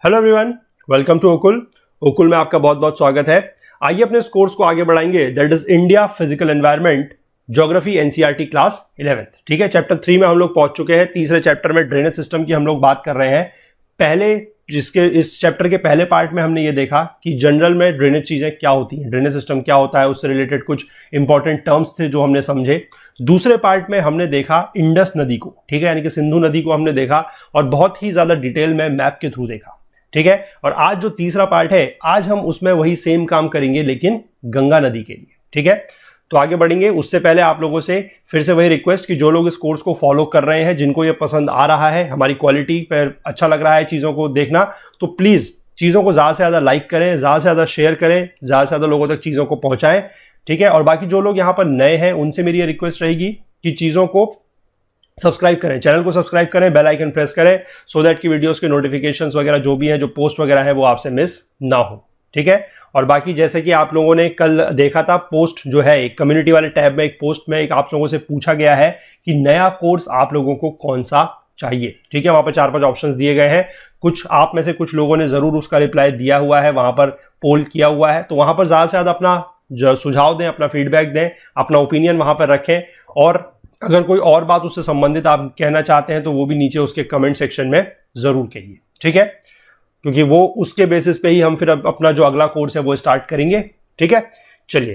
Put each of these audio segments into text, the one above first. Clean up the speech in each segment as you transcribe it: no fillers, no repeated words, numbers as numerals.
Hello everyone, welcome to ओकुल में आपका बहुत बहुत स्वागत है। आइए अपने इस कोर्स को आगे बढ़ाएंगे। That is India physical environment geography NCERT class 11th। ठीक है, चैप्टर 3 में हम लोग पहुंच चुके हैं। तीसरे चैप्टर में ड्रेनेज सिस्टम की हम लोग बात कर रहे हैं। इस चैप्टर के पहले पार्ट में हमने ये देखा कि जनरल में ड्रेनेज चीजें क्या होती हैं, ड्रेनेज सिस्टम क्या होता है, उससे रिलेटेड कुछ इंपॉर्टेंट टर्म्स थे जो हमने समझे। दूसरे पार्ट में हमने देखा इंडस नदी को, ठीक है, यानी कि सिंधु नदी को हमने देखा और बहुत ही ज्यादा डिटेल में मैप के थ्रू देखा। ठीक है, और आज जो तीसरा पार्ट है, आज हम उसमें वही सेम काम करेंगे लेकिन गंगा नदी के लिए। ठीक है, तो आगे बढ़ेंगे। उससे पहले आप लोगों से फिर से वही रिक्वेस्ट कि जो लोग इस कोर्स को फॉलो कर रहे हैं, जिनको ये पसंद आ रहा है, हमारी क्वालिटी पर अच्छा लग रहा है चीजों को देखना, तो प्लीज चीजों को ज्यादा से ज्यादा लाइक करें, ज्यादा से ज्यादा शेयर करें, ज्यादा से ज्यादा लोगों तक चीजों को पहुंचाएं। ठीक है, और बाकी जो लोग यहां पर नए हैं उनसे मेरी ये रिक्वेस्ट रहेगी कि चीजों को सब्सक्राइब करें, चैनल को सब्सक्राइब करें, बेल आइकन प्रेस करें, सो दैट की वीडियोस के नोटिफिकेशंस वगैरह जो भी हैं, जो पोस्ट वगैरह है, वो आपसे मिस ना हो। ठीक है, और बाकी जैसे कि आप लोगों ने कल देखा था, पोस्ट जो है एक कम्युनिटी वाले टैब में, एक पोस्ट में एक आप लोगों से पूछा गया है कि नया कोर्स आप लोगों को कौन सा चाहिए। ठीक है, वहां पर 4-5 ऑप्शंस दिए गए हैं। कुछ आप में से कुछ लोगों ने जरूर उसका रिप्लाई दिया हुआ है, वहां पर पोल किया हुआ है, तो वहां पर ज्यादा से ज्यादा अपना सुझाव दें, अपना फीडबैक दें, अपना ओपिनियन वहां पर रखें। और अगर कोई और बात उससे संबंधित आप कहना चाहते हैं तो वो भी नीचे उसके कमेंट सेक्शन में जरूर कहिए। ठीक है, क्योंकि वो उसके बेसिस पे ही हम फिर अपना जो अगला कोर्स है वो स्टार्ट करेंगे। ठीक है, चलिए,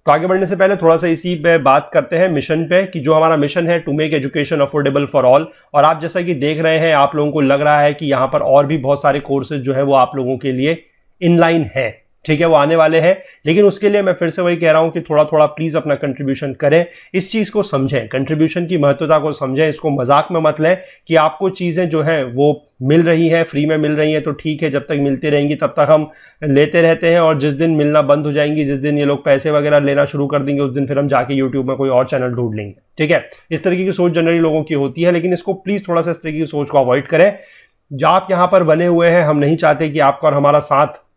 तो आगे बढ़ने से पहले थोड़ा सा इसी पे बात करते हैं, मिशन पे, कि जो हमारा मिशन है to make education affordable for all. और आप जैसा कि देख रहे हैं, आप लोगों को लग रहा है कि यहाँ पर और भी बहुत सारे कोर्सेज जो है वो आप लोगों के लिए इनलाइन है। ठीक है, वो आने वाले हैं, लेकिन उसके लिए मैं फिर से वही कह रहा हूं कि थोड़ा थोड़ा प्लीज अपना कंट्रीब्यूशन करें, इस चीज को समझें, कंट्रीब्यूशन की महत्वता को समझें, इसको मजाक में मत लें कि आपको चीजें जो हैं वो मिल रही है, फ्री में मिल रही है तो ठीक है, जब तक मिलती रहेंगी तब तक हम लेते रहते हैं, और जिस दिन मिलना बंद हो जाएंगी, जिस दिन ये लोग पैसे वगैरह लेना शुरू कर देंगे, उस दिन फिर हम जाके यूट्यूब में कोई और चैनल ढूंढ लेंगे। ठीक है, इस तरीके की सोच जनरली लोगों की होती है, लेकिन इसको प्लीज थोड़ा सा इस तरीके की सोच को अवॉइड करें। जो आप यहाँ पर बने हुए हैं, हम नहीं चाहते कि आपका और हमारा साथ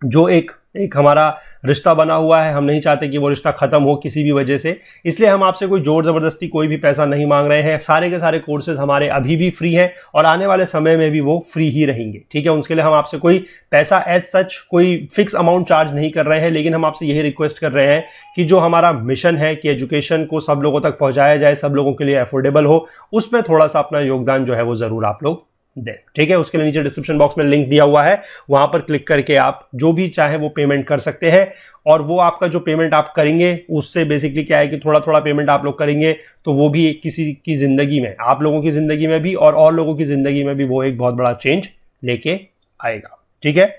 जो एक हमारा रिश्ता बना हुआ है, हम नहीं चाहते कि वो रिश्ता खत्म हो किसी भी वजह से। इसलिए हम आपसे कोई जोर जबरदस्ती कोई भी पैसा नहीं मांग रहे हैं। सारे के सारे कोर्सेज हमारे अभी भी फ्री हैं और आने वाले समय में भी वो फ्री ही रहेंगे। ठीक है, उसके लिए हम आपसे कोई पैसा एज सच कोई फिक्स अमाउंट चार्ज नहीं कर रहे हैं, लेकिन हम आपसे यही रिक्वेस्ट कर रहे हैं कि जो हमारा मिशन है कि एजुकेशन को सब लोगों तक पहुंचाया जाए, सब लोगों के लिए अफोर्डेबल हो, उसमें थोड़ा सा अपना योगदान जो है वो जरूर आप लोग दे। ठीक है, उसके लिए नीचे डिस्क्रिप्शन बॉक्स में लिंक दिया हुआ है, वहां पर क्लिक करके आप जो भी चाहे वो पेमेंट कर सकते हैं। और वो आपका जो पेमेंट आप करेंगे, उससे बेसिकली क्या है कि थोड़ा थोड़ा पेमेंट आप लोग करेंगे तो वो भी किसी की जिंदगी में, आप लोगों की जिंदगी में भी और लोगों की जिंदगी में भी वो एक बहुत बड़ा चेंज लेके आएगा। ठीक है,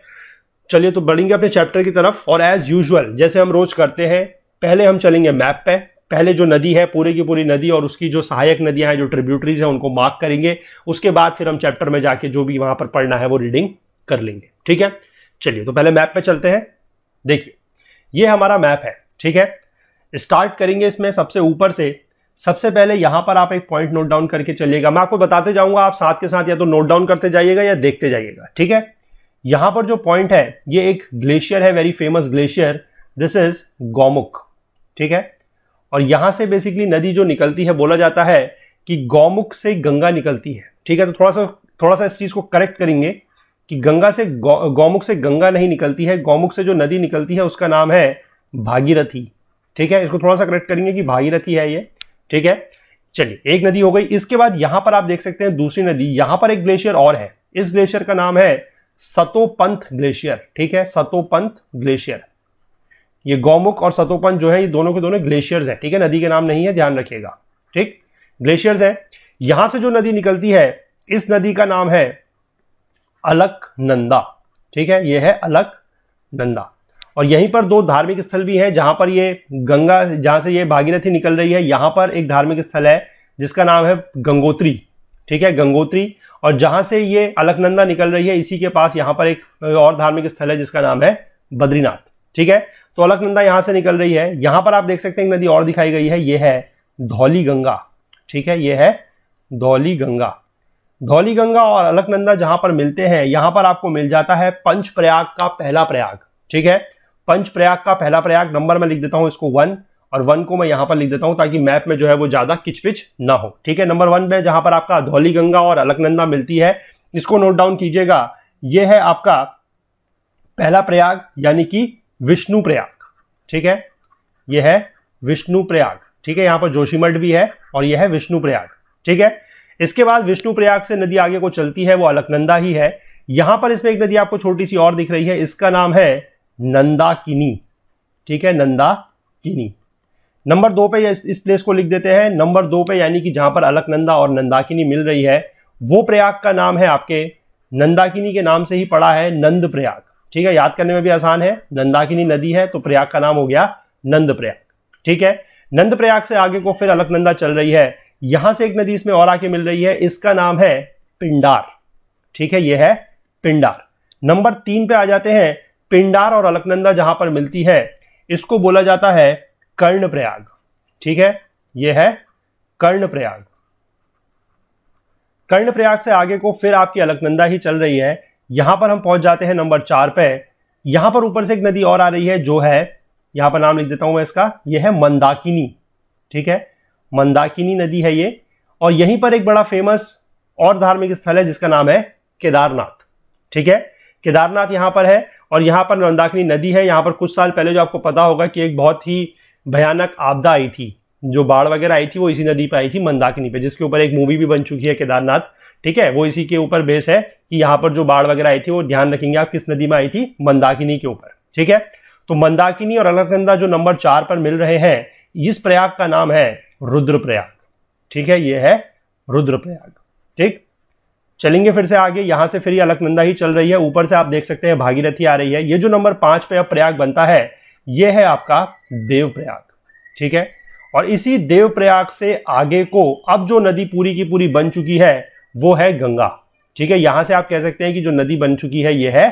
चलिए तो बढ़ेंगे अपने चैप्टर की तरफ। और एज यूजुअल जैसे हम रोज करते हैं, पहले हम चलेंगे मैप पे, पहले जो नदी है पूरी की पूरी नदी और उसकी जो सहायक नदियां हैं, जो ट्रिब्यूटरीज हैं, उनको मार्क करेंगे। उसके बाद फिर हम चैप्टर में जाके जो भी वहां पर पढ़ना है वो रीडिंग कर लेंगे। ठीक है, चलिए तो पहले मैप पे चलते हैं। देखिए, ये हमारा मैप है। ठीक है, स्टार्ट करेंगे इसमें सबसे ऊपर से। सबसे पहले यहां पर आप एक पॉइंट नोट डाउन करके चलिएगा, मैं आपको बताते जाऊंगा, आप साथ के साथ या तो नोट डाउन करते जाइएगा या देखते जाइएगा। ठीक है, यहां पर जो पॉइंट है, ये एक ग्लेशियर है, very famous glacier, this is Gaumukh. ठीक है, और यहां से बेसिकली नदी जो निकलती है, बोला जाता है कि गौमुख से गंगा निकलती है। ठीक है, तो थोड़ा सा इस चीज को करेक्ट करेंगे कि गंगा से गौमुख से गंगा नहीं निकलती है, गौमुख से जो नदी निकलती है उसका नाम है भागीरथी। ठीक है, इसको थोड़ा सा करेक्ट करेंगे कि भागीरथी है ये। ठीक है, चलिए, एक नदी हो गई। इसके बाद यहां पर आप देख सकते हैं दूसरी नदी, यहां पर एक ग्लेशियर और है, इस ग्लेशियर का नाम है सतोपंथ ग्लेशियर। ठीक है, सतोपंथ ग्लेशियर। ये गौमुख और सतोपंथ जो है, ये दोनों के दोनों ग्लेशियर्स हैं। ठीक है, नदी के नाम नहीं है, ध्यान रखिएगा। ठीक, ग्लेशियर्स है। यहां से जो नदी निकलती है, इस नदी का नाम है अलकनंदा। ठीक है, ये है अलकनंदा। और यहीं पर दो धार्मिक स्थल भी हैं, जहां पर ये गंगा, जहां से ये भागीरथी निकल रही है, यहां पर एक धार्मिक स्थल है जिसका नाम है गंगोत्री। ठीक है, गंगोत्री। और जहां से ये अलकनंदा निकल रही है, इसी के पास यहां पर एक और धार्मिक स्थल है जिसका नाम है बद्रीनाथ। ठीक है, तो अलकनंदा यहां से निकल रही है। यहां पर आप देख सकते हैं एक नदी और दिखाई गई है, ये है धौली गंगा। ठीक है, ये है धौली गंगा। धौली गंगा और अलकनंदा जहां पर मिलते हैं, यहां पर आपको मिल जाता है पंचप्रयाग का पहला प्रयाग। ठीक है, पंचप्रयाग का पहला प्रयाग, नंबर में लिख देता हूं इसको 1, और 1 को मैं यहां पर लिख देता हूं ताकि मैप में जो है वो ज्यादा किचपिच ना हो। ठीक है, नंबर 1 में जहां पर आपका धौली गंगा और अलकनंदा मिलती है, इसको नोट डाउन कीजिएगा। ये है आपका पहला प्रयाग यानी कि विष्णु प्रयाग, ठीक है, ये है विष्णु प्रयाग, ठीक है, यहां पर जोशीमठ भी है और यह है विष्णु प्रयाग, ठीक है। इसके बाद विष्णु प्रयाग से नदी आगे को चलती है, वो अलकनंदा ही है। यहां पर इसमें एक नदी आपको छोटी सी और दिख रही है, इसका नाम है नंदाकिनी, ठीक है, नंदाकिनी। नंबर 2 पे इस प्लेस को लिख देते हैं, नंबर 2 पे यानी कि जहां पर अलकनंदा और नंदाकिनी मिल रही है वो प्रयाग का नाम है आपके नंदाकिनी के नाम से ही पड़ा है, नंद प्रयाग, ठीक है, याद करने में भी आसान है। नंदाकिनी नदी है तो प्रयाग का नाम हो गया नंद प्रयाग, ठीक है। नंद प्रयाग से आगे को फिर अलकनंदा चल रही है, यहां से एक नदी इसमें और आके मिल रही है, इसका नाम है पिंडार, ठीक है, यह है पिंडार। नंबर 3 पे आ जाते हैं, पिंडार और अलकनंदा जहां पर मिलती है इसको बोला जाता है कर्णप्रयाग, ठीक है, यह है कर्णप्रयाग। कर्णप्रयाग से आगे को फिर आपकी अलकनंदा ही चल रही है, यहां पर हम पहुंच जाते हैं नंबर 4 पे। यहां पर ऊपर से एक नदी और आ रही है जो है, यहां पर नाम लिख देता हूं मैं इसका, यह है मंदाकिनी, ठीक है, मंदाकिनी नदी है ये। और यहीं पर एक बड़ा फेमस और धार्मिक स्थल है जिसका नाम है केदारनाथ, ठीक है, केदारनाथ यहां पर है और यहां पर मंदाकिनी नदी है। यहां पर कुछ साल पहले जो आपको पता होगा कि एक बहुत ही भयानक आपदा आई थी, जो बाढ़ वगैरह आई थी वो इसी नदी पे आई थी, मंदाकिनी पे, जिसके ऊपर एक मूवी भी बन चुकी है केदारनाथ, ठीक है, वो इसी के ऊपर बेस है कि यहां पर जो बाढ़ वगैरह आई थी वो ध्यान रखेंगे आप किस नदी में आई थी, मंदाकिनी के ऊपर, ठीक है। तो मंदाकिनी और अलकनंदा जो नंबर 4 पर मिल रहे हैं, इस प्रयाग का नाम है रुद्रप्रयाग, ठीक है, यह है रुद्रप्रयाग, ठीक। चलेंगे फिर से आगे, यहां से फिर ये अलकनंदा ही चल रही है, ऊपर से आप देख सकते हैं भागीरथी आ रही है। ये जो नंबर 5 पे अब प्रयाग बनता है यह है आपका देवप्रयाग, ठीक है। और इसी देवप्रयाग से आगे को अब जो नदी पूरी की पूरी बन चुकी है वो है गंगा, ठीक है, यहां से आप कह सकते हैं कि जो नदी बन चुकी है ये है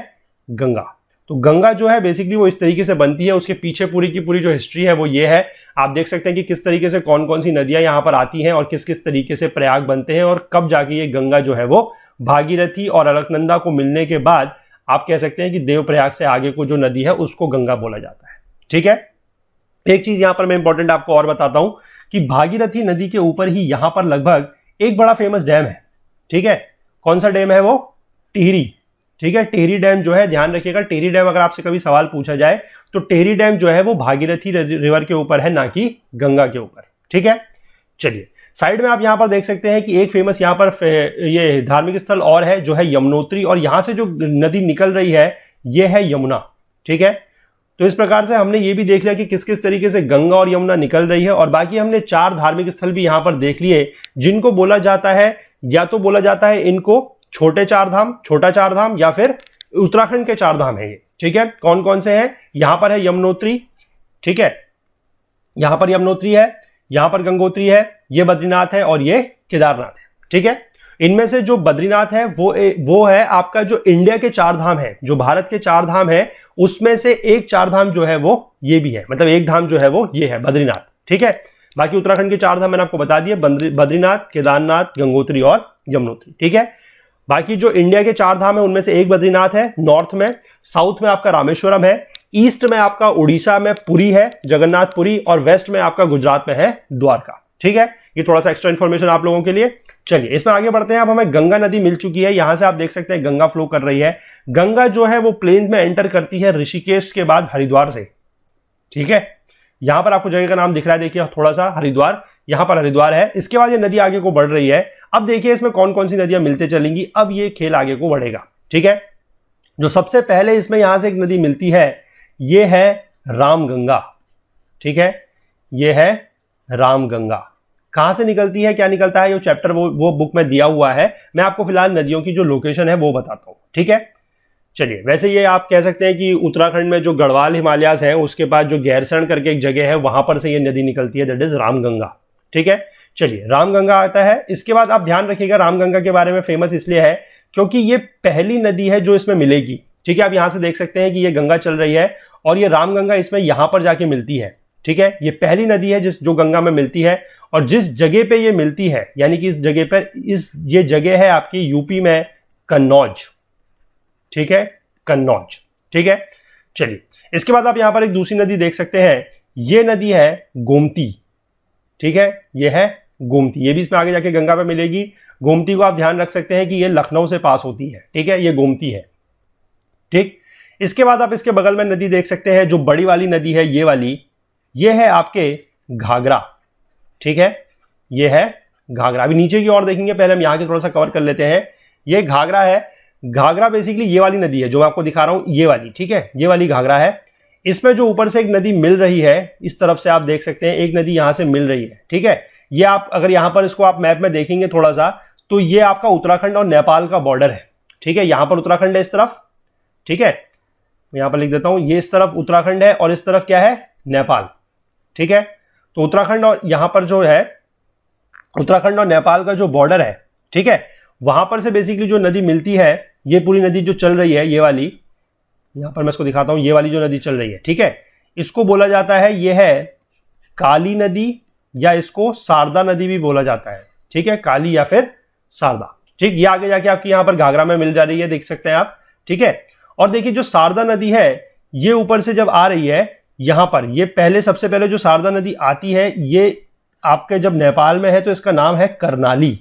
गंगा। तो गंगा जो है बेसिकली वो इस तरीके से बनती है, उसके पीछे पूरी की पूरी जो हिस्ट्री है वो ये है। आप देख सकते हैं कि किस तरीके से कौन कौन सी नदियां यहां पर आती हैं और किस किस तरीके से प्रयाग बनते हैं और कब जाके ये गंगा जो है वो भागीरथी और अलकनंदा को मिलने के बाद आप कह सकते हैं कि देवप्रयाग से आगे को जो नदी है उसको गंगा बोला जाता है, ठीक है। एक चीज यहां पर मैं इंपॉर्टेंट आपको और बताता हूं कि भागीरथी नदी के ऊपर ही यहां पर लगभग एक बड़ा फेमस डैम है, ठीक है। कौन सा डैम है वो? टिहरी, ठीक है, टिहरी डैम जो है, ध्यान रखिएगा, टिहरी डैम अगर आपसे कभी सवाल पूछा जाए तो टिहरी डैम जो है वो भागीरथी रिवर के ऊपर है, ना कि गंगा के ऊपर, ठीक है। चलिए साइड में आप यहां पर देख सकते हैं कि एक फेमस यहां पर ये धार्मिक स्थल और है जो है यमुनोत्री, और यहां से जो नदी निकल रही है ये है यमुना, ठीक है। तो इस प्रकार से हमने ये भी देख लिया कि किस किस तरीके से गंगा और यमुना निकल रही है, और बाकी हमने 4 धार्मिक स्थल भी यहां पर देख लिए जिनको बोला जाता है, या तो बोला जाता है इनको छोटे 4 धाम, छोटा 4 धाम, या फिर उत्तराखंड के 4 धाम है ये, ठीक है। कौन कौन से हैं? यहां पर है यमुनोत्री, ठीक है, यहां पर यमुनोत्री है, यहां पर गंगोत्री है, ये बद्रीनाथ है और ये केदारनाथ है, ठीक है। इनमें से जो बद्रीनाथ है वो है आपका जो इंडिया के 4 धाम है, जो भारत के 4 धाम है उसमें से एक 4 धाम जो है वो ये भी है, मतलब एक धाम जो है वो ये है बद्रीनाथ, ठीक है। बाकी उत्तराखंड के 4 धाम मैंने आपको बता दिए, बद्रीनाथ, केदारनाथ, गंगोत्री और यमुनोत्री, ठीक है। बाकी जो इंडिया के 4 धाम है उनमें से एक बद्रीनाथ है नॉर्थ में, साउथ में आपका रामेश्वरम है, ईस्ट में आपका उड़ीसा में पुरी है, जगन्नाथपुरी, और वेस्ट में आपका गुजरात में है द्वारका, ठीक है। ये थोड़ा सा एक्स्ट्रा इंफॉर्मेशन आप लोगों के लिए। चलिए इसमें आगे बढ़ते हैं। अब हमें गंगा नदी मिल चुकी है, यहां से आप देख सकते हैं गंगा फ्लो कर रही है। गंगा जो है वो प्लेन में एंटर करती है ऋषिकेश के बाद हरिद्वार से, ठीक है। यहां पर आपको जगह का नाम दिख रहा है, देखिए थोड़ा सा, हरिद्वार, यहां पर हरिद्वार है। इसके बाद ये नदी आगे को बढ़ रही है। अब देखिए इसमें कौन कौन सी नदियां मिलते चलेंगी, अब ये खेल आगे को बढ़ेगा, ठीक है। जो सबसे पहले इसमें यहां से एक नदी मिलती है ये है रामगंगा, ठीक है, ये है रामगंगा। कहां से निकलती है, क्या निकलता है, ये चैप्टर वो बुक में दिया हुआ है, मैं आपको फिलहाल नदियों की जो लोकेशन है वो बताता हूं, ठीक है। चलिए वैसे ये आप कह सकते हैं कि उत्तराखंड में जो गढ़वाल हिमालयास है उसके बाद जो गैरसैंण करके एक जगह है वहां पर से ये नदी निकलती है, दैट इज रामगंगा, ठीक है। चलिए रामगंगा आता है। इसके बाद आप ध्यान रखिएगा रामगंगा के बारे में फेमस इसलिए है क्योंकि ये पहली नदी है जो इसमें मिलेगी, ठीक है। आप यहां से देख सकते हैं कि ये गंगा चल रही है और ये रामगंगा इसमें यहां पर जाके मिलती है, ठीक है। ये पहली नदी है जो गंगा में मिलती है, और जिस जगह पे ये मिलती है यानी कि इस जगह पर ये जगह है आपकी यूपी में कन्नौज, ठीक है, कन्नौज, ठीक है। चलिए इसके बाद आप यहां पर एक दूसरी नदी देख सकते हैं, ये नदी है गोमती, ठीक है, ये है गोमती, ये भी इसमें आगे जाके गंगा पे मिलेगी। गोमती को आप ध्यान रख सकते हैं कि ये लखनऊ से पास होती है, ठीक है, ये गोमती है, ठीक। इसके बाद आप इसके बगल में नदी देख सकते हैं, जो बड़ी वाली नदी है ये वाली, ये है आपके घाघरा। ठीक है, ये है घाघरा। अभी नीचे की ओर देखेंगे, पहले हम यहां के थोड़ा सा कवर कर लेते हैं। ये घाघरा है। घाघरा बेसिकली ये वाली नदी है जो मैं आपको दिखा रहा हूं, ये वाली। ठीक है, ये वाली घाघरा है। इसमें जो ऊपर से एक नदी मिल रही है, इस तरफ से आप देख सकते हैं एक नदी यहां से मिल रही है। ठीक है, ये आप अगर यहां पर इसको आप मैप में देखेंगे थोड़ा सा, तो ये आपका उत्तराखंड और नेपाल का बॉर्डर है। ठीक है, यहां पर उत्तराखंड है इस तरफ। ठीक है, यहां पर लिख देता हूं, ये इस तरफ उत्तराखंड है और इस तरफ क्या है, नेपाल। ठीक है, तो उत्तराखंड और यहां पर जो है उत्तराखंड और नेपाल का जो बॉर्डर है, ठीक है, वहां पर से बेसिकली जो नदी मिलती है, ये पूरी नदी जो चल रही है, ये वाली, यहां पर मैं इसको दिखाता हूं, ये वाली जो नदी चल रही है, ठीक है, इसको बोला जाता है, ये है काली नदी, या इसको शारदा नदी भी बोला जाता है। ठीक है, काली या फिर शारदा। ठीक, ये आगे जाके आपकी यहां पर घाघरा में मिल जा रही है, देख सकते हैं आप। ठीक है, और देखिए जो शारदा नदी है, ये ऊपर से जब आ रही है यहां पर, ये पहले सबसे पहले जो शारदा नदी आती है, ये आपके जब नेपाल में है तो इसका नाम है करनाली।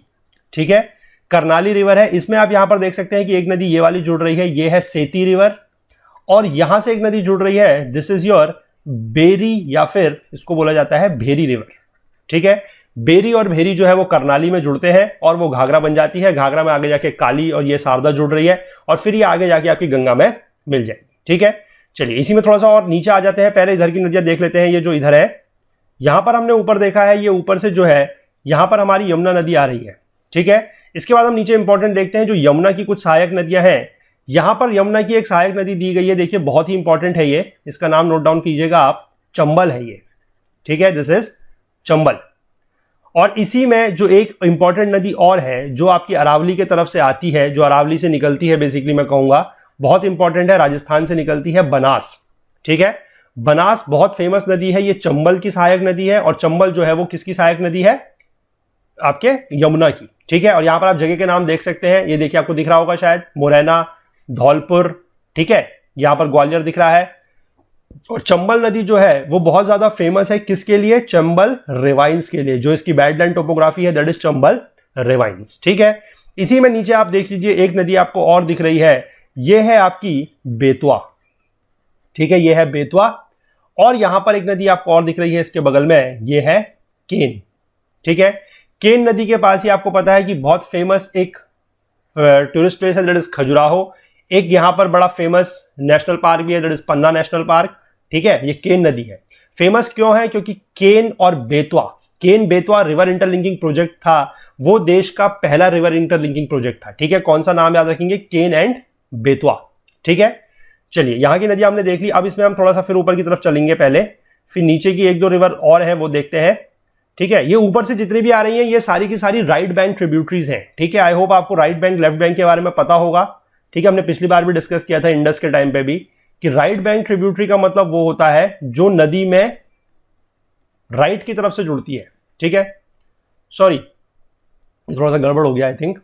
ठीक है, करनाली रिवर है। इसमें आप यहां पर देख सकते हैं कि एक नदी ये वाली जुड़ रही है, ये है सेती रिवर, और यहां से एक नदी जुड़ रही है, दिस इज योर बेरी, या फिर इसको बोला जाता है भेरी रिवर। ठीक है, बेरी और भेरी जो है वो करनाली में जुड़ते हैं और वो घाघरा बन जाती है। घाघरा में आगे जाके काली और ये शारदा जुड़ रही है, और फिर ये आगे जाके आपकी गंगा में मिल जाएगी। ठीक है, चलिए इसी में थोड़ा सा और नीचे आ जाते हैं। पहले इधर की नदियां देख लेते हैं। ये जो इधर है, यहां पर हमने ऊपर देखा है, ये ऊपर से जो है यहां पर हमारी यमुना नदी आ रही है। ठीक है, इसके बाद हम नीचे इंपॉर्टेंट देखते हैं, जो यमुना की कुछ सहायक नदियां हैं। यहां पर यमुना की एक सहायक नदी दी गई है, देखिए बहुत ही इंपॉर्टेंट है ये, इसका नाम नोट डाउन कीजिएगा आप, चंबल है ये। ठीक है, दिस इज चंबल। और इसी में जो एक इंपॉर्टेंट नदी और है, जो आपकी अरावली की तरफ से आती है, जो अरावली से निकलती है, बेसिकली मैं कहूंगा बहुत इंपॉर्टेंट है, राजस्थान से निकलती है, बनास। ठीक है, बनास बहुत फेमस नदी है, ये चंबल की सहायक नदी है, और चंबल जो है वो किसकी सहायक नदी है, आपके यमुना की। ठीक है, और यहां पर आप जगह के नाम देख सकते हैं, ये देखिए आपको दिख रहा होगा शायद, मुरैना, धौलपुर। ठीक है, यहां पर ग्वालियर दिख रहा है। और चंबल नदी जो है वो बहुत ज्यादा फेमस है, किसके लिए, चंबल रिवाइंस के लिए, जो इसकी बैडलैंड टोपोग्राफी है, दैट इज चंबल रिवाइंस। ठीक है, इसी में नीचे आप देख लीजिए एक नदी आपको और दिख रही है, ये है आपकी बेतवा। ठीक है, ये है बेतवा। और यहां पर एक नदी आपको और दिख रही है इसके बगल में, ये है केन। ठीक है, केन नदी के पास ही आपको पता है कि बहुत फेमस एक टूरिस्ट प्लेस है, दैट इज खजुराहो। एक यहां पर बड़ा फेमस नेशनल पार्क भी है, that is Panna national park. ठीक है, ये केन नदी है। फेमस क्यों है, क्योंकि केन और Betwa, Ken Betwa river interlinking project था, वो देश का पहला रिवर इंटरलिंकिंग प्रोजेक्ट था। ठीक है, कौन सा नाम याद रखेंगे, केन एंड बेतवा। ठीक है, चलिए यहां की नदी हमने देख ली। अब इसमें हम थोड़ा सा फिर ऊपर की तरफ चलेंगे पहले, फिर नीचे की एक दो रिवर और है वो देखते हैं। ठीक है, ये ऊपर से जितनी भी आ रही हैं, ये सारी की सारी राइट बैंक ट्रिब्यूटरीज हैं। ठीक है, आई होप आपको राइट बैंक लेफ्ट बैंक के बारे में पता होगा। ठीक है, हमने पिछली बार भी डिस्कस किया था इंडस के टाइम पे भी, कि राइट बैंक ट्रिब्यूटरी का मतलब वो होता है जो नदी में राइट की तरफ से जुड़ती है। ठीक है, सॉरी थोड़ा सा गड़बड़ हो गया आई थिंक।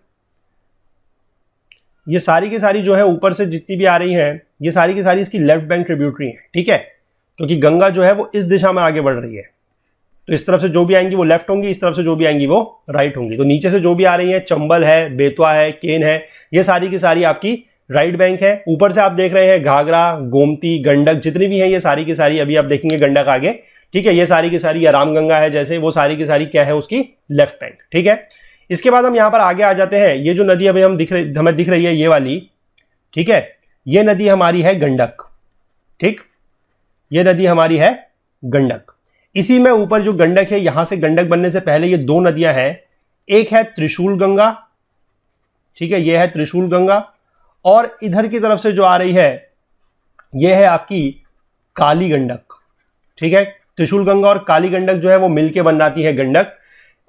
ये सारी की सारी जो है ऊपर से जितनी भी आ रही हैं, ये सारी की सारी इसकी लेफ्ट बैंक ट्रिब्यूटरी है। ठीक है, क्योंकि गंगा जो है वो इस दिशा में आगे बढ़ रही है, तो इस तरफ से जो भी आएंगी वो लेफ्ट होंगी, इस तरफ से जो भी आएंगी वो राइट होंगी। तो नीचे से जो भी आ रही है, चंबल है, बेतवा है, केन है, ये सारी की सारी आपकी राइट बैंक है। ऊपर से आप देख रहे हैं घाघरा, गोमती, गंडक, जितनी भी है ये सारी की सारी, अभी आप देखेंगे गंडक आगे। ठीक है, ये सारी की सारी, या रामगंगा है जैसे, वो सारी की सारी क्या है, उसकी लेफ्ट बैंक। ठीक है, इसके बाद हम यहां पर आगे आ जाते हैं। ये जो नदी अभी हमें दिख रही है, ये वाली, ठीक है, ये नदी हमारी है गंडक। ठीक, ये नदी हमारी है गंडक। इसी में ऊपर जो गंडक है, यहां से गंडक बनने से पहले ये दो नदियां हैं, एक है त्रिशूल गंगा। ठीक है, ये है त्रिशूल गंगा, और इधर की तरफ से जो आ रही है, ये है आपकी काली गंडक। ठीक है, त्रिशूल गंगा और काली गंडक जो है वो मिलके बन जाती है गंडक।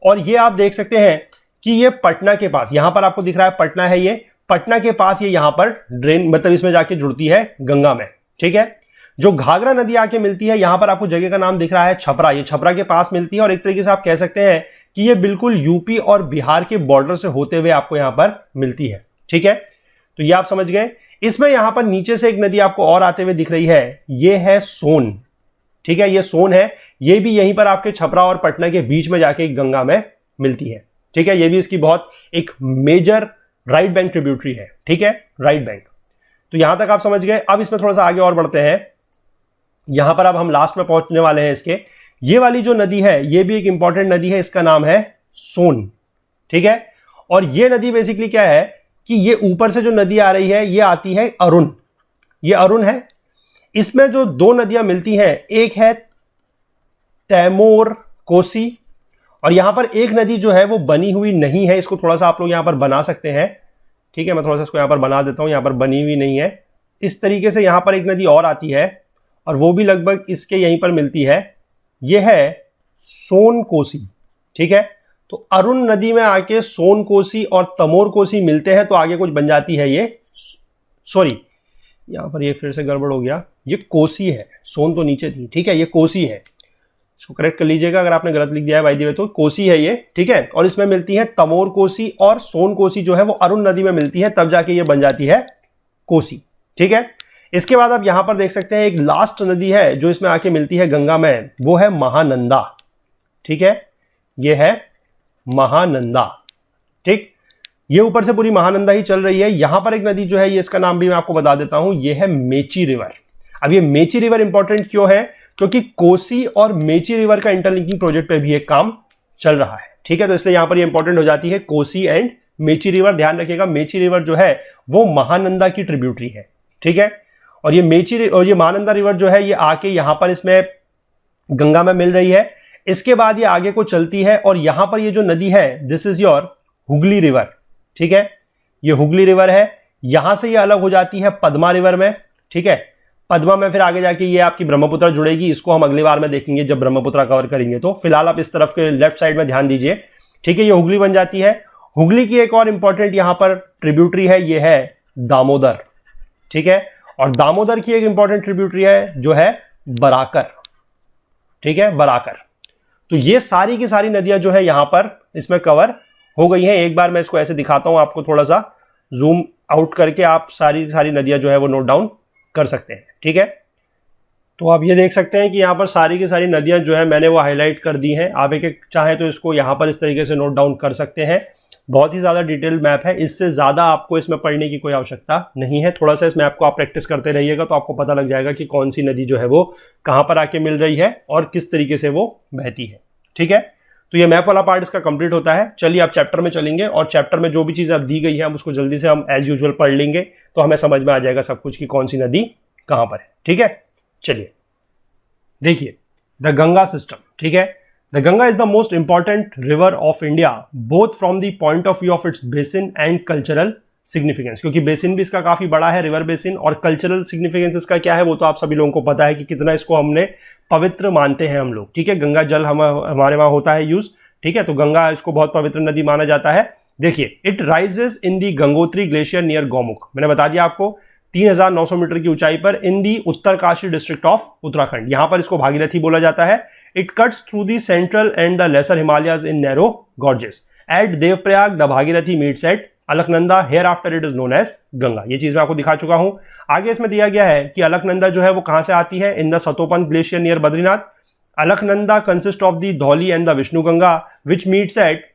और ये आप देख सकते हैं कि ये पटना के पास, यहां पर आपको दिख रहा है पटना है, ये पटना के पास ये यहां पर ड्रेन, मतलब इसमें जाके जुड़ती है गंगा में। ठीक है, जो घाघरा नदी आके मिलती है, यहां पर आपको जगह का नाम दिख रहा है छपरा, ये छपरा के पास मिलती है। और एक तरीके से आप कह सकते हैं कि ये बिल्कुल यूपी और बिहार के बॉर्डर से होते हुए आपको यहां पर मिलती है। ठीक है, तो ये आप समझ गए। इसमें यहां पर नीचे से एक नदी आपको और आते हुए दिख रही है, ये है सोन। ठीक है, ये सोन है, ये भी यहीं पर आपके छपरा और पटना के बीच में जाके गंगा में मिलती है। ठीक है, ये भी इसकी बहुत एक मेजर राइट बैंक ट्रिब्यूटरी है। ठीक है, राइट बैंक। तो यहां तक आप समझ गए। अब इसमें थोड़ा सा आगे और बढ़ते हैं। यहां पर अब हम लास्ट में पहुंचने वाले हैं इसके। ये वाली जो नदी है ये भी एक इंपॉर्टेंट नदी है, इसका नाम है सोन, ठीक है। और ये नदी बेसिकली क्या है कि ये ऊपर से जो नदी आ रही है ये आती है अरुण, ये अरुण है। इसमें जो दो नदियां मिलती हैं, एक है तैमूर कोसी, और यहां पर एक नदी जो है वो बनी हुई नहीं है, इसको थोड़ा सा आप लोग यहां पर बना सकते हैं, ठीक है। मैं थोड़ा सा इसको यहां पर बना देता हूं, यहां पर बनी हुई नहीं है। इस तरीके से यहां पर एक नदी और आती है और वो भी लगभग इसके यहीं पर मिलती है, ये है सोन कोसी, ठीक है। तो अरुण नदी में आके सोन कोसी और तमोर कोसी मिलते हैं तो आगे कुछ बन जाती है ये, सॉरी यहां पर ये फिर से गड़बड़ हो गया, ये कोसी है, सोन तो नीचे थी, ठीक है, ये कोसी है, इसको करेक्ट कर लीजिएगा अगर आपने गलत लिख दिया है भाई दिवे, तो कोसी है ये, ठीक है। और इसमें मिलती है तमोर कोसी, और सोन कोसी जो है वो अरुण नदी में मिलती है, तब जाके ये बन जाती है कोसी, ठीक है। इसके बाद आप यहां पर देख सकते हैं एक लास्ट नदी है जो इसमें आके मिलती है गंगा में, वो है महानंदा, ठीक है, ये है महानंदा, ठीक। ये ऊपर से पूरी महानंदा ही चल रही है। यहां पर एक नदी जो है ये, इसका नाम भी मैं आपको बता देता हूं, ये है मेची रिवर। अब ये मेची रिवर इंपॉर्टेंट क्यों है, क्योंकि कोसी और मेची रिवर का इंटरलिंकिंग प्रोजेक्ट पे भी एक काम चल रहा है, ठीक है। तो इसलिए यहां पर ये इंपॉर्टेंट हो जाती है कोसी एंड मेची रिवर। ध्यान रखिएगा मेची रिवर जो है वो महानंदा की ट्रिब्यूटरी है, ठीक है। और ये महानंदा रिवर जो है ये आके यहां पर इसमें गंगा में मिल रही है। इसके बाद ये आगे को चलती है और यहां पर ये जो नदी है this is your Hooghly river, ठीक है, ये हुगली रिवर है। यहां से ये अलग हो जाती है पद्मा रिवर में, ठीक है। पद्मा में फिर आगे जाके ये आपकी ब्रह्मपुत्र जुड़ेगी, इसको हम अगली बार में देखेंगे जब ब्रह्मपुत्र कवर करेंगे। तो फिलहाल आप इस तरफ के लेफ्ट साइड में ध्यान दीजिए, ठीक है, ये हुगली बन जाती है। हुगली की एक और इंपॉर्टेंट यहां पर ट्रिब्यूटरी है, ये है दामोदर, ठीक है। और दामोदर की एक इंपॉर्टेंट ट्रिब्यूटरी है जो है बराकर, ठीक है, बराकर। तो ये सारी की सारी नदियां जो है यहां पर इसमें कवर हो गई हैं। एक बार मैं इसको ऐसे दिखाता हूं आपको, थोड़ा सा जूम आउट करके आप सारी सारी नदियां जो है वो नोट डाउन कर सकते हैं, ठीक है। तो आप ये देख सकते हैं कि यहां पर सारी की सारी नदियां जो है मैंने वो हाईलाइट कर दी हैं। आप एक एक चाहे तो इसको यहां पर इस तरीके से नोट डाउन कर सकते हैं। बहुत ही ज़्यादा डिटेल्ड मैप है, इससे ज़्यादा आपको इसमें पढ़ने की कोई आवश्यकता नहीं है। थोड़ा सा इस मैप को आप प्रैक्टिस करते रहिएगा तो आपको पता लग जाएगा कि कौन सी नदी जो है वो कहाँ पर आके मिल रही है और किस तरीके से वो बहती है, ठीक है। तो ये मैप वाला पार्ट इसका कंप्लीट होता है। चलिए आप चैप्टर में चलेंगे और चैप्टर में जो भी चीज़ अब दी गई है हम उसको जल्दी से हम एज यूजुअल पढ़ लेंगे, तो हमें समझ में आ जाएगा सब कुछ कि कौन सी नदी कहाँ पर है, ठीक है। चलिए देखिए, द गंगा सिस्टम, ठीक है। The Ganga is the most important river of India, both from the point of view of its basin and cultural significance. क्योंकि बेसिन भी इसका काफी बड़ा है, रिवर बेसिन, और कल्चरल सिग्निफिकेंस इसका क्या है वो तो आप सभी लोगों को पता है कि कितना इसको हमने पवित्र मानते हैं हम लोग, ठीक है। गंगा जल हमारे वहां होता है यूज, ठीक है। तो गंगा इसको बहुत पवित्र नदी माना जाता है। देखिए, it rises in the Gangotri glacier near Gaumukh, मैंने बता दिया आपको 3900 मीटर की ऊंचाई पर, इन दी उत्तरकाशी डिस्ट्रिक्ट ऑफ उत्तराखंड। यहां पर इसको भागीरथी बोला जाता है। It cuts through the central and the lesser Himalayas in narrow gorges. At Devprayag, the Bhagirathi meets at Alaknanda. Hereafter it is known as Ganga. ये चीज मैं आपको दिखा चुका हूं। आगे इसमें दिया गया है कि अलकनंदा जो है वो कहां से आती है, in the Satopanth glacier near Badrinath. Alaknanda consist of the Dhauli and the Vishnu Ganga which meets at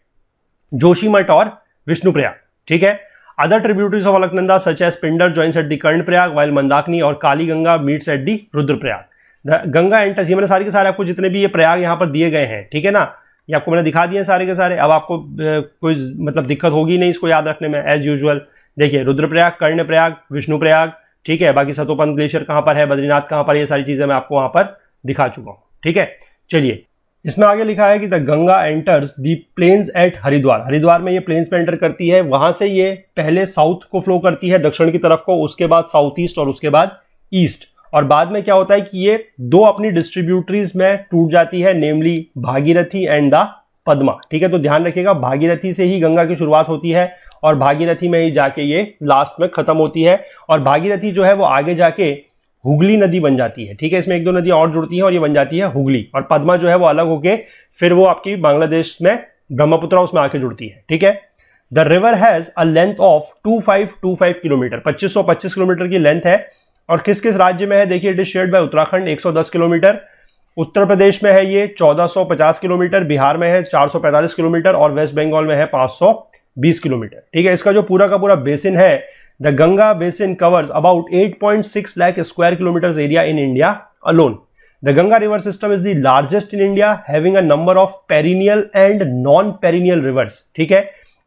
Joshimath और विष्णुप्रयाग, ठीक है। Other tributaries of Alaknanda such as Pindar joins at the Karnaprayag, while Mandakini और Kali Ganga meets at the Rudraprayag. Ganga enters, ये मैंने सारे के सारे आपको जितने भी ये प्रयाग यहाँ पर दिए गए हैं, ठीक है ना, ये आपको मैंने दिखा दिए सारे के सारे। अब आपको कोई मतलब दिक्कत होगी नहीं इसको याद रखने में, एज यूजुअल। देखिए, रुद्रप्रयाग, कर्णप्रयाग, विष्णुप्रयाग, ठीक है। बाकी सतोपंथ ग्लेशियर कहाँ पर है, बद्रीनाथ कहाँ पर, ये सारी चीजें मैं आपको वहां पर दिखा चुका हूँ, ठीक है। चलिए, इसमें आगे लिखा है कि the Ganga enters the plains at Haridwar. Haridwar में ये प्लेन्स में एंटर करती है, वहां से ये पहले साउथ को फ्लो करती है, दक्षिण की तरफ को, उसके बाद साउथ ईस्ट और उसके बाद ईस्ट। और बाद में क्या होता है कि ये दो अपनी डिस्ट्रीब्यूटरीज में टूट जाती है, नेमली भागीरथी एंड द पद्मा, ठीक है। तो ध्यान रखिएगा, भागीरथी से ही गंगा की शुरुआत होती है और भागीरथी में ही जाके ये लास्ट में खत्म होती है। और भागीरथी जो है वो आगे जाके हुगली नदी बन जाती है, ठीक है। इसमें एक दो नदियां और जुड़ती हैं और ये बन जाती है हुगली। और पद्मा जो है वो अलग होके फिर वो आपकी बांग्लादेश में ब्रह्मपुत्र उसमें आके जुड़ती है, ठीक है। The river has a length of 2525 kilometre, 2525 kilometre की लेंथ है। और किस किस राज्य में है, देखिए, it is shared by Uttarakhand 110 kilometre, Uttar Pradesh में है ये 1450 किलोमीटर, बिहार में है 445 किलोमीटर और वेस्ट बंगाल में है 520 किलोमीटर, ठीक है। इसका जो पूरा का पूरा बेसिन है the Ganga basin covers about 8.6 lakh square kilometre area in India alone. The Ganga river system is the largest in India, having a number of perennial and non-perennial rivers. ठीक है,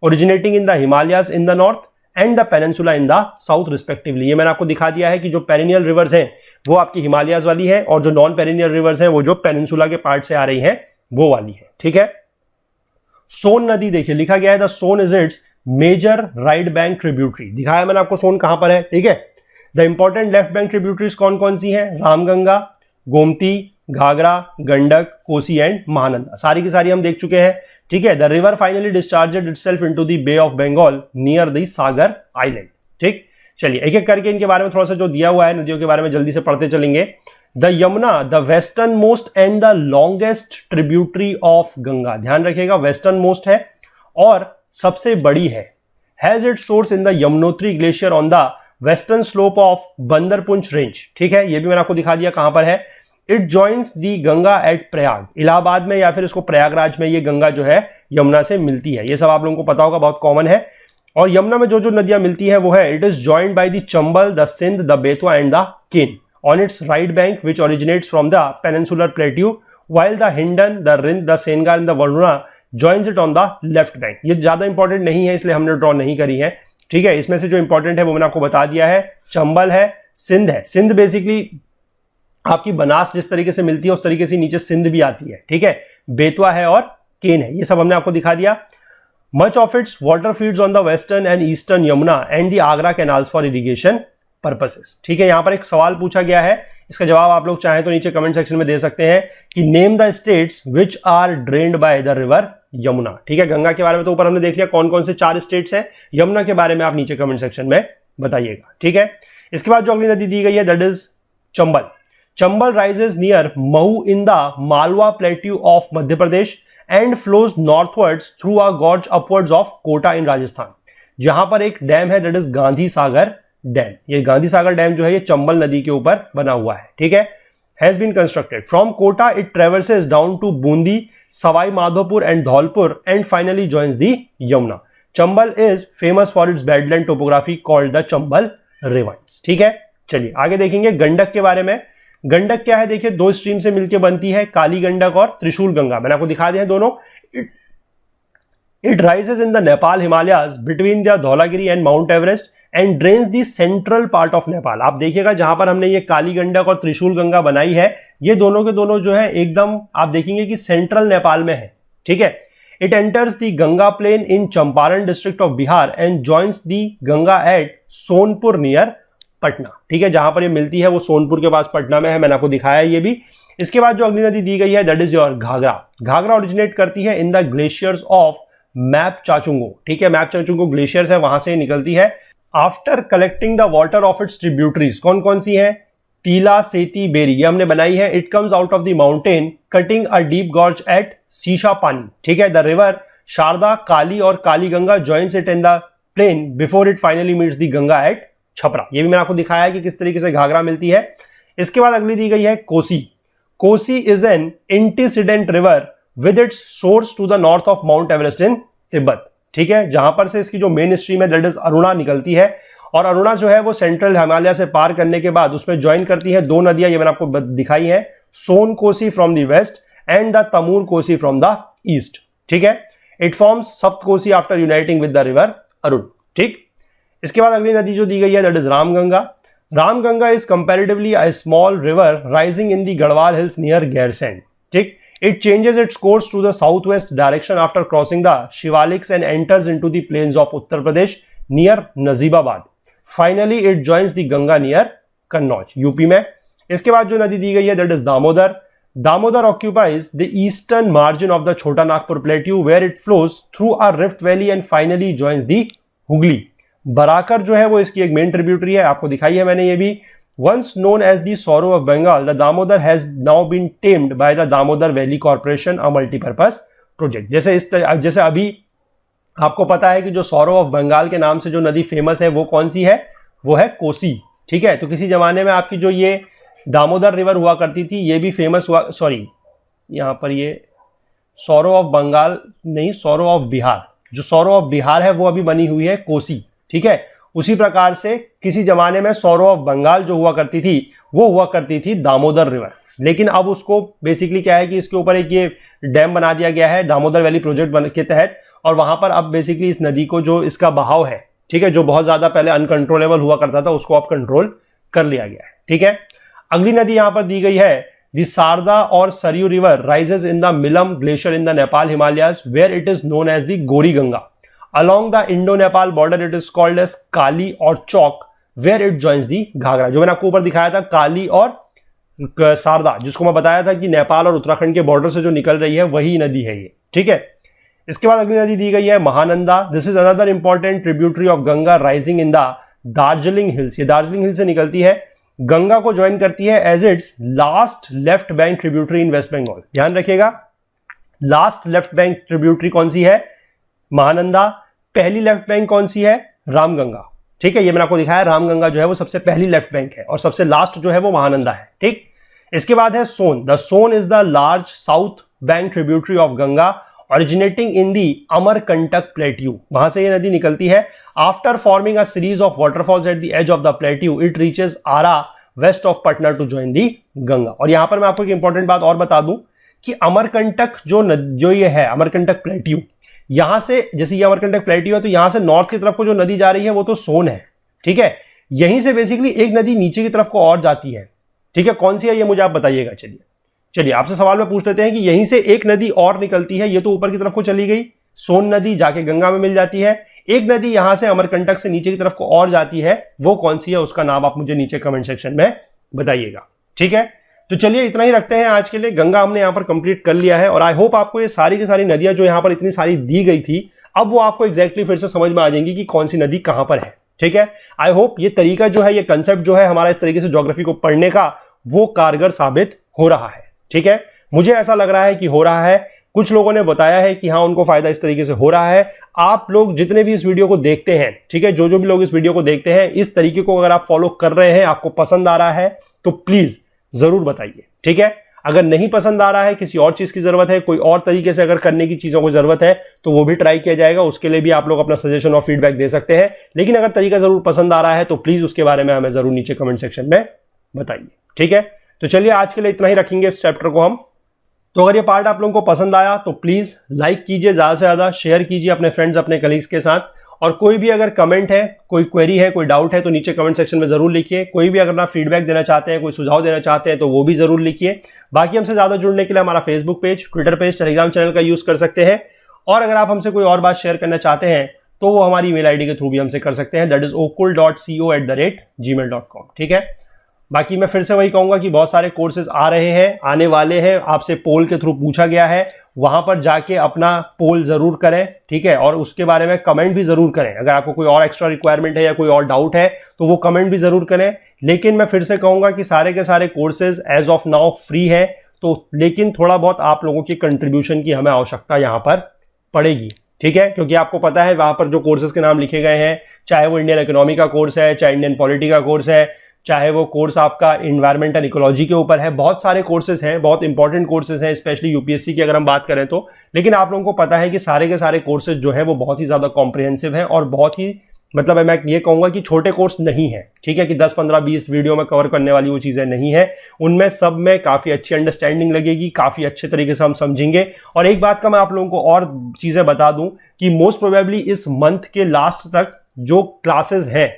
originating in the Himalayas in the north and the peninsula in the south respectively. ये मैंने आपको दिखा दिया है कि जो perennial rivers हैं वो आपकी हिमालयाज वाली है और जो non-perennial rivers हैं वो जो पेनिनसुला के पार्ट से आ रही हैं वो वाली है. ठीक है. सोन नदी देखिए लिखा गया है the Son is its major right bank tributary. दिखाया मैंने आपको सोन कहां पर है. ठीक है. The important left bank tributaries कौन कौन सी हैं? रामगंगा, गोमती, घाघरा, गंडक, कोसी एंड महानंदा. सारी की सारी हम देख चुके हैं. ठीक है. The river finally discharged itself into the Bay of Bengal near the Sagar island. ठीक. चलिए एक एक करके इनके बारे में थोड़ा सा जो दिया हुआ है नदियों के बारे में जल्दी से पढ़ते चलेंगे. The Yamuna the western most and the longest tributary of Ganga. ध्यान रखिएगा वेस्टर्न मोस्ट है और सबसे बड़ी है. Has it source in the Yamunotri glacier on the western slope of Bandarpunch range. ठीक है. ये भी मैंने आपको दिखा दिया कहां पर है. It joins the Ganga at Prayag. Allahabad में या फिर इसको प्रयागराज में ये गंगा जो है यमुना से मिलती है. ये सब आप लोगों को पता होगा, बहुत कॉमन है. और यमुना में जो जो नदियां मिलती है वो है it is joined by the Chambal, the Sindh, the Betwa and the Ken on its right bank which originates from the peninsular plateau, while the Hindon, the Rind, the Sengar and the Varuna joins it on the left bank. ये ज्यादा important नहीं है इसलिए हमने draw नहीं करी है. ठीक है. इसमें से जो इंपॉर्टेंट है वो मैंने आपको बता दिया है. चंबल है, सिंध है. सिंध बेसिकली आपकी बनास जिस तरीके से मिलती है उस तरीके से नीचे सिंध भी आती है. ठीक है. बेतवा है और केन है. ये सब हमने आपको दिखा दिया. Much of its water feeds on the western and eastern Yamuna and the Agra canals for irrigation purposes. ठीक है. यहां पर एक सवाल पूछा गया है, इसका जवाब आप लोग चाहें तो नीचे कमेंट सेक्शन में दे सकते हैं कि name the states which are drained by the river Yamuna. ठीक है. गंगा के बारे में तो ऊपर हमने देख लिया कौन कौन से 4 स्टेट्स हैं. यमुना के बारे में आप नीचे कमेंट सेक्शन में बताइएगा. ठीक है. इसके बाद जो अगली नदी दी गई है that is Chambal. Chambal rises near Mhow in the Malwa plateau of Madhya Pradesh and flows northwards through a gorge upwards of Kota in Rajasthan. जहां पर एक डैम है that is Gandhi Sagar dam. ये गांधी सागर डैम जो है ये चंबल नदी के ऊपर बना हुआ है. ठीक है. Has been constructed from Kota. It traverses down to Bundi, Sawai Madhopur and Dholpur and finally joins the Yamuna. Chambal is famous for its badland topography called the Chambal ravines. ठीक है. चलिए आगे देखेंगे गंडक के बारे में. गंडक क्या है देखिए, 2 स्ट्रीम से मिलकर बनती है, काली गंडक और त्रिशूल गंगा. मैंने आपको दिखा दिया है दोनों. It rises in the Nepal Himalayas between the Dhaulagiri and mount Everest and drains the central part of Nepal. आप देखिएगा जहां पर हमने ये काली गंडक और त्रिशूल गंगा बनाई है ये दोनों के दोनों जो है एकदम आप देखेंगे कि सेंट्रल नेपाल में है. ठीक है. It enters the Ganga plain in Champaran district of Bihar and joins the Ganga at Sonpur near Patna. ठीक है. जहां पर ये मिलती है वो सोनपुर के पास पटना में है. मैंने आपको दिखाया है ये भी. इसके बाद जो अगली नदी दी गई है that is your Ghaghara. Ghaghara originate करती है in the glaciers of Mapchachungo. ठीक है. मैप चाचुंगो ग्लेशियर्स है वहां से निकलती है. After collecting the water of its tributaries कौन कौन सी है? तीला, सेती, बेरी. ये हमने बनाई है. It comes out of the mountain cutting a deep gorge at Shisha Pani. ठीक है. द रिवर शारदा, काली और Kali Ganga joins it in the plain before it finally meets the Ganga at Chhapra. ये भी मैंने आपको दिखाया है कि किस तरीके से घाघरा मिलती है. इसके बाद अगली दी गई है Kosi. Kosi is an antecedent river with its source to the north of Mount Everest in Tibet. ठीक है. जहां पर से इसकी जो मेन स्ट्रीम है दैट इज अरुणा निकलती है और अरुणा जो है वो सेंट्रल हिमालय से पार करने के बाद उसमें ज्वाइन करती है 2 नदियां. ये मैंने आपको दिखाई है, Sun Kosi from the west and the Tamur Kosi from the east. ठीक है. It forms Sapt Kosi after uniting with the river Arun. ठीक. इसके बाद अगली नदी जो दी गई है that is Ramganga. Ramganga is comparatively a small river rising in the Garhwal hills near Gairsain. ठीक. It changes its course to the southwest direction after crossing the Shivaliks and enters into the plains of Uttar Pradesh near Nazibabad. Finally, it joins the Ganga near Kannauj, UP में. इसके बाद जो नदी दी गई है that is Damodar. Damodar occupies the eastern margin of the Chota Nagpur plateau where it flows through a rift valley and finally joins the Hooghly. Barakar जो है वो इसकी एक मेन ट्रिब्यूटरी है, आपको दिखाई है मैंने ये भी. Once known as the Sorrow of Bengal, the Damodar has now been tamed by the Damodar Valley Corporation, a multi-purpose project. जैसे अभी आपको पता है कि जो सौरो ऑफ बंगाल के नाम से जो नदी फेमस है वो कौन सी है? वो है कोसी. ठीक है. तो किसी जमाने में आपकी जो ये दामोदर रिवर हुआ करती थी ये भी फेमस हुआ, सॉरी यहाँ पर ये सौरो ऑफ बंगाल नहीं, सौरो ऑफ बिहार. जो सौरो ऑफ बिहार है वो अभी बनी हुई है कोसी. ठीक है. उसी प्रकार से किसी जमाने में सौरो ऑफ बंगाल जो हुआ करती थी वो हुआ करती थी दामोदर रिवर, लेकिन अब उसको बेसिकली क्या है कि इसके ऊपर एक ये डैम बना दिया गया है दामोदर वैली प्रोजेक्ट के तहत, और वहां पर अब बेसिकली इस नदी को जो इसका बहाव है, ठीक है, जो बहुत ज्यादा पहले अनकंट्रोलेबल हुआ करता था उसको अब कंट्रोल कर लिया गया है। ठीक है, अगली नदी यहां पर दी गई है द शारदा और Saryu river rises in the Milam glacier in the Nepal Himalayas where it is known as the Gori Ganga along the Indo-Nepal border it is called as काली और चौक where it joins the Ghaghara. जो मैंने आपको ऊपर दिखाया था काली और शारदा, जिसको मैं बताया था कि नेपाल और उत्तराखंड के बॉर्डर से जो निकल रही है वही नदी है ये। ठीक है, इसके बाद अगली नदी दी गई है Mahananda. This is another important tributary of Ganga rising in the Darjeeling hills. ये दार्जिलिंग हिल से निकलती है, गंगा को ज्वाइन करती है as its last left bank tributary in West Bengal. ध्यान रखिएगा, लास्ट लेफ्ट बैंक ट्रिब्यूटरी कौन सी है? महानंदा। पहली लेफ्ट बैंक कौन सी है? रामगंगा। ठीक है, ये मैंने आपको दिखाया, रामगंगा जो है वो सबसे पहली लेफ्ट बैंक है और सबसे लास्ट जो है वो महानंदा है। ठीक, इसके बाद है Son. The Son is the large south bank tributary of Ganga originating in the Amarkantak plateau. वहां से ये नदी निकलती है। After forming a series of waterfalls at the edge of the plateau it reaches Arrah west of Patna to join the Ganga. और यहां पर मैं आपको एक इंपॉर्टेंट बात और बता दूं कि अमरकंटक जो ये है अमरकंटक प्लेट्यू, यहां से जैसे ये अमरकंटक प्लेट्यू है तो यहां से नॉर्थ की तरफ को जो नदी जा रही है वो तो सोन है। ठीक है, यहीं से बेसिकली एक नदी नीचे की तरफ को और जाती है। ठीक है, कौन सी है ये मुझे आप बताइएगा। चलिए आपसे सवाल में पूछ लेते हैं कि यहीं से एक नदी और निकलती है, ये तो ऊपर की तरफ को चली गई, सोन नदी जाके गंगा में मिल जाती है। एक नदी यहां से अमरकंटक से नीचे की तरफ को और जाती है, वो कौन सी है उसका नाम आप मुझे नीचे कमेंट सेक्शन में बताइएगा। ठीक है, तो चलिए इतना ही रखते हैं आज के लिए। गंगा हमने यहां पर कंप्लीट कर लिया है और आई होप आपको ये सारी की सारी नदियां जो यहां पर इतनी सारी दी गई थी अब वो आपको एग्जैक्टली फिर से समझ में आ जाएंगी कि कौन सी नदी कहां पर है। ठीक है, आई होप ये तरीका जो है, ये कंसेप्ट जो है हमारा इस तरीके से ज्योग्राफी को पढ़ने का, वो कारगर साबित हो रहा है। ठीक है, मुझे ऐसा लग रहा है कि हो रहा है। कुछ लोगों ने बताया है कि हाँ उनको फायदा इस तरीके से हो रहा है। आप लोग जितने भी इस वीडियो को देखते हैं, ठीक है, जो भी लोग इस वीडियो को देखते हैं, इस तरीके को अगर आप फॉलो कर रहे हैं, आपको पसंद आ रहा है तो प्लीज जरूर बताइए। ठीक है, अगर नहीं पसंद आ रहा है, किसी और चीज की जरूरत है, कोई और तरीके से अगर करने की चीजों को जरूरत है तो वो भी ट्राई किया जाएगा। उसके लिए भी आप लोग अपना सजेशन और फीडबैक दे सकते हैं। लेकिन अगर तरीका जरूर पसंद आ रहा है तो प्लीज उसके बारे में हमें जरूर नीचे कमेंट सेक्शन में बताइए। ठीक है, तो चलिए आज के लिए इतना ही रखेंगे इस चैप्टर को हम। तो अगर ये पार्ट आप लोगों को पसंद आया तो प्लीज लाइक कीजिए, ज्यादा से ज्यादा शेयर कीजिए अपने फ्रेंड्स, अपने कलीग्स के साथ। और कोई भी अगर कमेंट है, कोई क्वेरी है, कोई डाउट है तो नीचे कमेंट सेक्शन में जरूर लिखिए। कोई भी अगर आप फीडबैक देना चाहते हैं, कोई सुझाव देना चाहते हैं तो वो भी जरूर लिखिए। बाकी हमसे ज्यादा जुड़ने के लिए हमारा Facebook page, Twitter page, Telegram channel का यूज कर सकते हैं। और अगर आप हमसे कोई और बात शेयर करना चाहते हैं तो वो हमारी ईमेल आईडी के थ्रू भी हमसे कर सकते हैं, दैट इज okul.co@gmail.com। ठीक है, बाकी मैं फिर से वही कहूंगा कि बहुत सारे कोर्सेज आ रहे हैं, आने वाले हैं। आपसे पोल के थ्रू पूछा गया है, वहां पर जाके अपना पोल जरूर करें। ठीक है, और उसके बारे में कमेंट भी जरूर करें। अगर आपको कोई और एक्स्ट्रा रिक्वायरमेंट है या कोई और डाउट है तो वो कमेंट भी जरूर करें। लेकिन मैं फिर से कहूंगा कि सारे के सारे courses as of now free है, तो लेकिन थोड़ा बहुत आप लोगों की कंट्रीब्यूशन की हमें आवश्यकता यहां पर पड़ेगी। ठीक है, क्योंकि आपको पता है वहां पर जो कोर्सेज के नाम लिखे गए हैं, चाहे वो इंडियन इकोनॉमी का कोर्स है, चाहे इंडियन पॉलिटी का कोर्स है, चाहे वो कोर्स आपका इन्वायरमेंट एंड इकोलॉजी के ऊपर है, बहुत सारे कोर्सेज हैं, बहुत इंपॉर्टेंट कोर्सेज हैं, स्पेशली यूपीएससी की अगर हम बात करें तो। लेकिन आप लोगों को पता है कि सारे के सारे कोर्सेज जो है वो बहुत ही ज्यादा कॉम्प्रिहेंसिव है और बहुत ही मतलब मैं ये कहूंगा कि छोटे कोर्स नहीं है। ठीक है, कि 10, 15, 20 वीडियो में कवर करने वाली वो चीजें नहीं है। उनमें सब में काफी अच्छी अंडरस्टैंडिंग लगेगी, काफी अच्छे तरीके से हम समझेंगे। और एक बात का मैं आप लोगों को और चीजें बता दूं कि मोस्ट प्रोबेबली इस मंथ के लास्ट तक जो क्लासेस हैं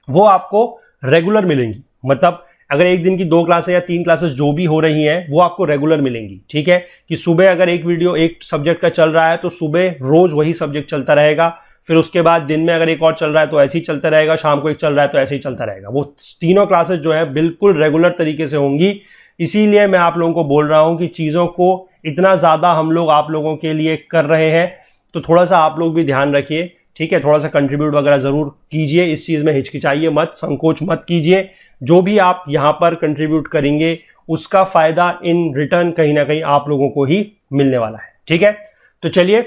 वो आपको रेगुलर मिलेंगी। मतलब अगर एक दिन की 2 क्लासेस या 3 क्लासेस जो भी हो रही हैं वो आपको रेगुलर मिलेंगी। ठीक है, कि सुबह अगर एक वीडियो एक सब्जेक्ट का चल रहा है तो सुबह रोज वही सब्जेक्ट चलता रहेगा। फिर उसके बाद दिन में अगर एक और चल रहा है तो ऐसे ही चलता रहेगा, शाम को एक चल रहा है तो ऐसे ही चलता रहेगा। वो तीनों क्लासेस जो है बिल्कुल रेगुलर तरीके से होंगी। इसीलिए मैं आप लोगों को बोल रहा हूं कि चीजों को इतना ज्यादा हम लोग आप लोगों के लिए कर रहे हैं तो थोड़ा सा आप लोग भी ध्यान रखिए। ठीक है, थोड़ा सा कंट्रीब्यूट वगैरह जरूर कीजिए, इस चीज में हिचकिचाइए मत, संकोच मत कीजिए। जो भी आप यहां पर कंट्रीब्यूट करेंगे उसका फायदा इन रिटर्न कहीं ना कहीं आप लोगों को ही मिलने वाला है। ठीक है, तो चलिए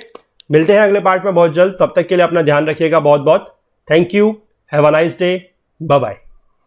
मिलते हैं अगले पार्ट में बहुत जल्द। तब तक के लिए अपना ध्यान रखिएगा। बहुत बहुत thank you, have a nice day, bye bye.